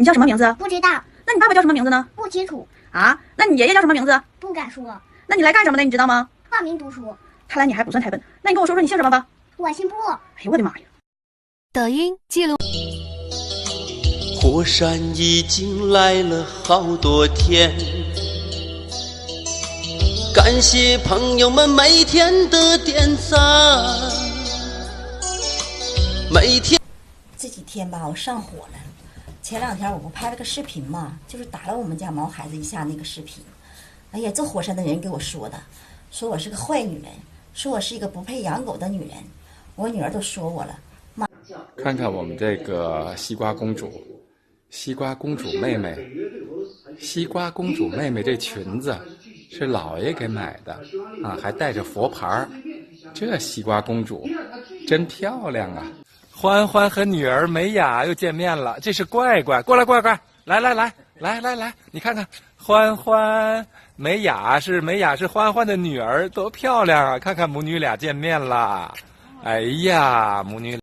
你叫什么名字？不知道。那你爸爸叫什么名字呢？不清楚。啊？那你爷爷叫什么名字？不敢说。那你来干什么的？你知道吗？报名读书。看来你还不算太笨。那你跟我说说你姓什么吧。我姓布。哎呦我的妈呀！抖音记录。火山已经来了好多天，感谢朋友们每天的点赞，每天。这几天吧，我上火了。前2天我不拍了个视频嘛，就是打了我们家毛孩子一下那个视频。哎呀，这火山的人给我说的，说我是个坏女人，说我是一个不配养狗的女人。我女儿都说我了。妈，看看我们这个西瓜公主，西瓜公主妹妹，西瓜公主妹妹这裙子是姥爷给买的啊，还带着佛牌儿。这西瓜公主真漂亮啊！欢欢和女儿美雅又见面了，这是怪怪，过来，怪怪，来，你看看，欢欢美雅是欢欢的女儿，多漂亮啊！看看母女俩见面了，哎呀，母女俩。